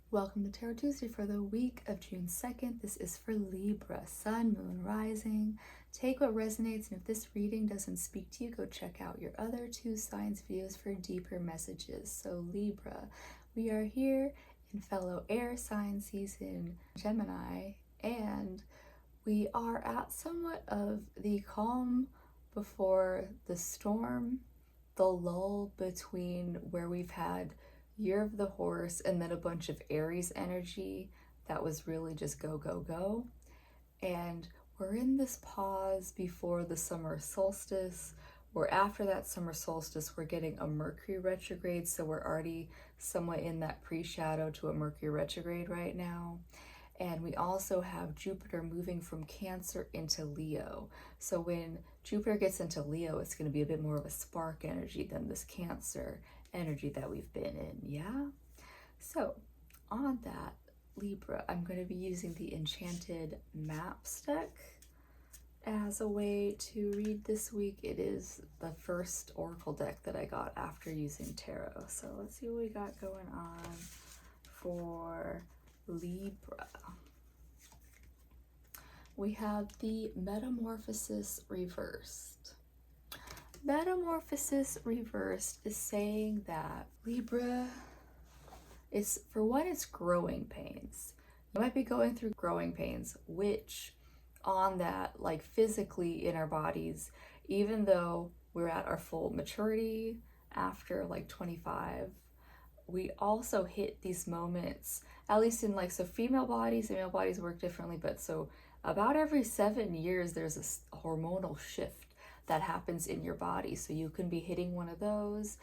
Welcome to Tarot Tuesday for the week of June 2nd. This is for Libra, Sun, Moon, Rising. Take what resonates, and if this reading doesn't speak to you, go check out your other two signs videos for deeper messages. So Libra, we are here in fellow air sign season, Gemini, and we are at somewhat of the calm before the storm, the lull between where we've had Year of the Horse and then a bunch of Aries energy that was really just go, go, go. And we're in this pause before the summer solstice, where after that summer solstice, we're getting a Mercury retrograde. So we're already somewhat in that pre-shadow to a Mercury retrograde right now. And we also have Jupiter moving from Cancer into Leo. So when Jupiter gets into Leo, it's going to be a bit more of a spark energy than this Cancer energy that we've been in, yeah? So on that, Libra, I'm going to be using the Enchanted Map Deck as a way to read this week. It is the first oracle deck that I got after using tarot. So let's see what we got going on for Libra. We have the Metamorphosis reversed. Metamorphosis reversed is saying that Libra is, for one, it's growing pains. You might be going through growing pains, which on that, like physically in our bodies, even though we're at our full maturity after like 25, we also hit these moments, at least in like, so female bodies and male bodies work differently, but so about every 7 years, there's a hormonal shift that happens in your body. So you can be hitting one of those.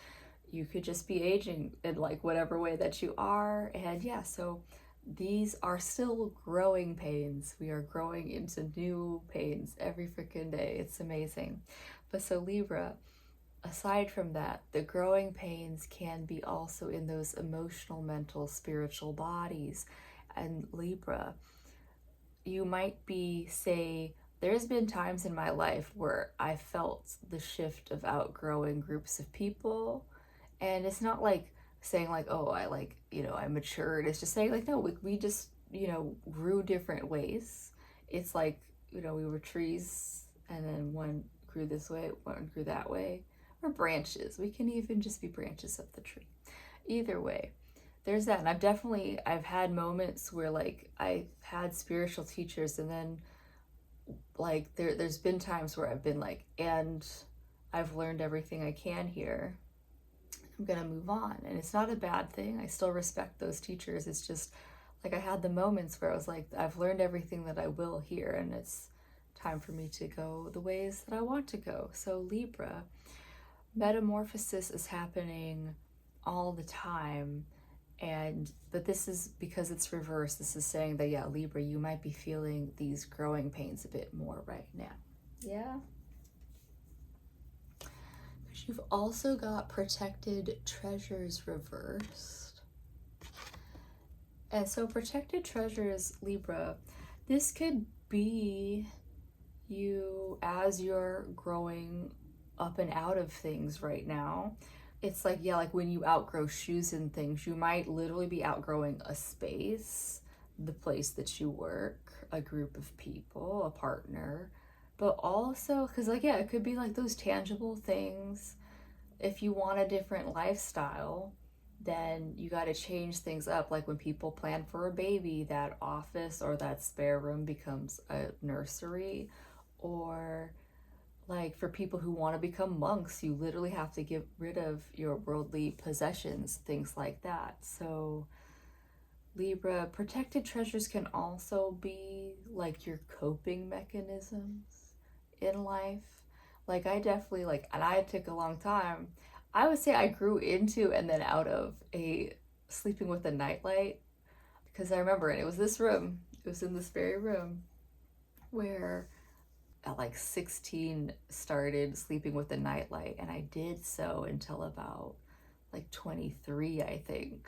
You could just be aging in like whatever way that you are. And yeah, so these are still growing pains. We are growing into new pains every freaking day. It's amazing. But so Libra, aside from that, the growing pains can be also in those emotional, mental, spiritual bodies. And Libra, you might be, say, there's been times in my life where I felt the shift of outgrowing groups of people. And it's not like saying like, oh, I like, I matured. It's just saying like, no, we just, grew different ways. It's like, we were trees and then one grew this way, one grew that way. Or branches. We can even just be branches of the tree. Either way, there's that. And I've had moments where like I've had spiritual teachers, and then like there's been times where I've been like, and I've learned everything I can here. I'm gonna move on. And it's not a bad thing. I still respect those teachers. It's just like I had the moments where I was like, I've learned everything that I will here, and it's time for me to go the ways that I want to go. So Libra, metamorphosis is happening all the time. But this is because it's reversed. This is saying that, yeah, Libra, you might be feeling these growing pains a bit more right now. Yeah. But you've also got protected treasures reversed. And so protected treasures, Libra, this could be you as you're growing up and out of things right now. It's like, yeah, like when you outgrow shoes and things, you might literally be outgrowing a space, the place that you work, a group of people, a partner, but also, because like, yeah, it could be like those tangible things. If you want a different lifestyle, then you got to change things up. Like when people plan for a baby, that office or that spare room becomes a nursery. Or like for people who want to become monks, you literally have to get rid of your worldly possessions, things like that. So Libra, protected treasures can also be like your coping mechanisms in life. Like I definitely and I took a long time. I would say I grew into and then out of a sleeping with a nightlight, because I remember, and it was this room, it was in this very room where at like 16 started sleeping with a nightlight, and I did so until about like 23, I think.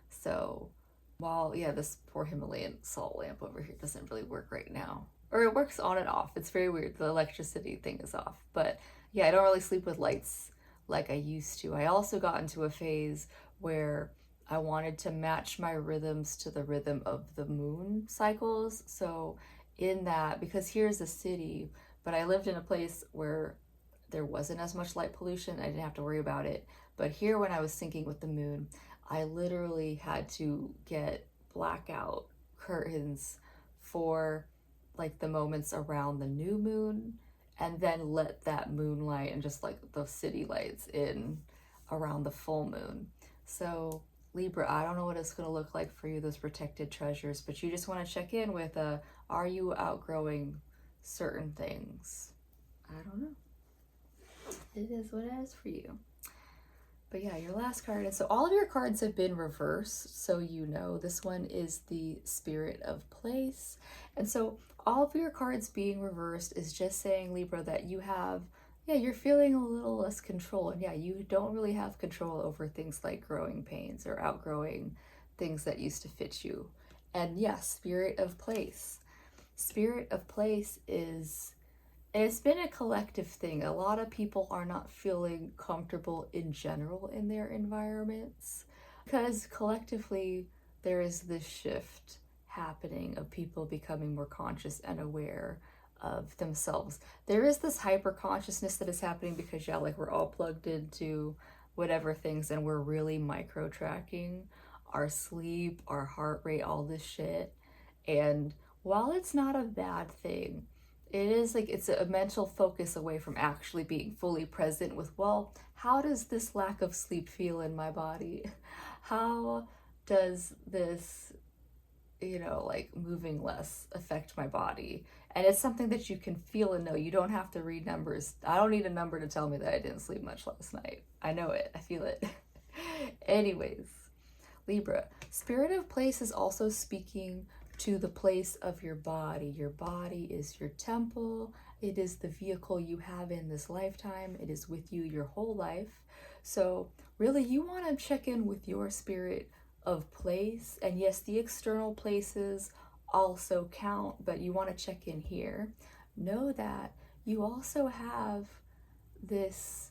So while, yeah, this poor Himalayan salt lamp over here doesn't really work right now, or it works on and off. It's very weird. The electricity thing is off. But yeah, I don't really sleep with lights like I used to. I also got into a phase where I wanted to match my rhythms to the rhythm of the moon cycles. So in that, because here's a city, but I lived in a place where there wasn't as much light pollution. I didn't have to worry about it. But here, when I was syncing with the moon, I literally had to get blackout curtains for like the moments around the new moon, and then let that moonlight and just like the city lights in around the full moon. So Libra, I don't know what it's going to look like for you, those protected treasures, but you just want to check in with are you outgrowing certain things? I don't know. It is what it is for you. But yeah, your last card. And so all of your cards have been reversed. So you know, this one is the Spirit of Place. And so all of your cards being reversed is just saying, Libra, that you have, yeah, you're feeling a little less control. And yeah, you don't really have control over things like growing pains or outgrowing things that used to fit you. And yes, Spirit of Place. Spirit of Place is, and it's been a collective thing. A lot of people are not feeling comfortable in general in their environments because collectively there is this shift happening of people becoming more conscious and aware of themselves. There is this hyper consciousness that is happening because, yeah, like we're all plugged into whatever things and we're really micro tracking our sleep, our heart rate, all this shit. And while it's not a bad thing, it is like it's a mental focus away from actually being fully present with, well, how does this lack of sleep feel in my body? How does this, like moving less affect my body? And it's something that you can feel and know. You don't have to read numbers. I don't need a number to tell me that I didn't sleep much last night. I know it. I feel it. Anyways, Libra, Spirit of Place is also speaking to the place of your body. Your body is your temple. It is the vehicle you have in this lifetime. It is with you your whole life. So really, you want to check in with your Spirit of Place. And yes, the external places also count, but you want to check in here. Know that you also have this,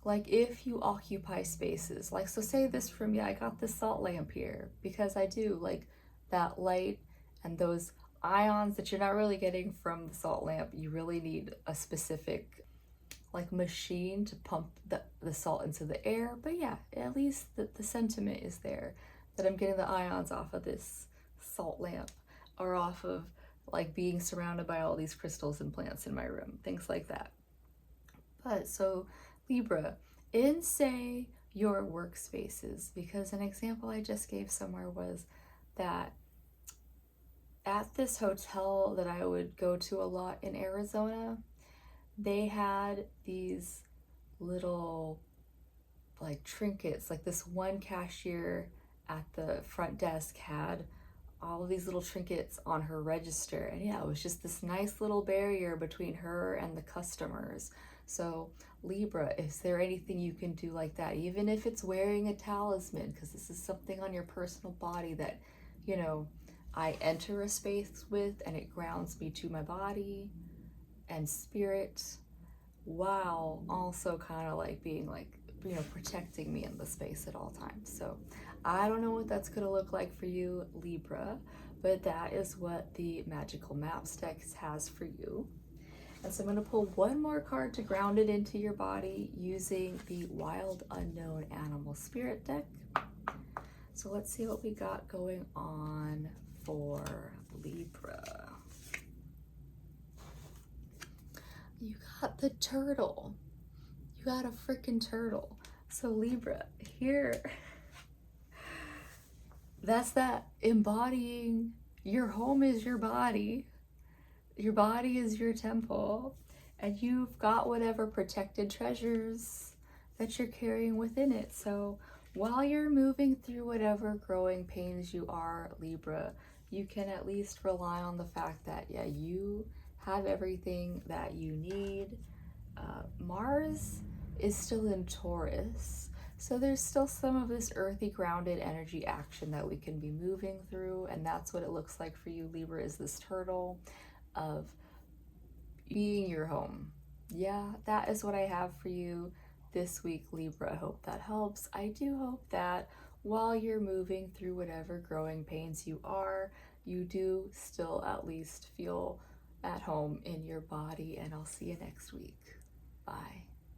like, if you occupy spaces, like, so say this for me, I got this salt lamp here because I do like that light and those ions that you're not really getting from the salt lamp. You really need a specific like machine to pump the salt into the air. But yeah, at least the sentiment is there that I'm getting the ions off of this salt lamp or off of like being surrounded by all these crystals and plants in my room, things like that. But so Libra, in say your workspaces, because an example I just gave somewhere was that at this hotel that I would go to a lot in Arizona, they had these little like trinkets. Like this one cashier at the front desk had all of these little trinkets on her register. And yeah, it was just this nice little barrier between her and the customers. So Libra, is there anything you can do like that? Even if it's wearing a talisman, because this is something on your personal body that, I enter a space with and it grounds me to my body and spirit, while also kind of like being like, protecting me in the space at all times. So I don't know what that's going to look like for you, Libra, but that is what the Magical Maps deck has for you. And so I'm going to pull one more card to ground it into your body using the Wild Unknown Animal Spirit deck. So let's see what we got going on for Libra. You got the turtle. You got a freaking turtle. So Libra, here, that's that embodying your home is your body is your temple, and you've got whatever protected treasures that you're carrying within it. So while you're moving through whatever growing pains you are, Libra, you can at least rely on the fact that, yeah, you have everything that you need. Mars is still in Taurus, so there's still some of this earthy grounded energy action that we can be moving through, and that's what it looks like for you, Libra, is this turtle of being your home. Yeah, that is what I have for you this week, Libra. I hope that helps. I do hope that while you're moving through whatever growing pains you are, you do still at least feel at home in your body, and I'll see you next week. Bye.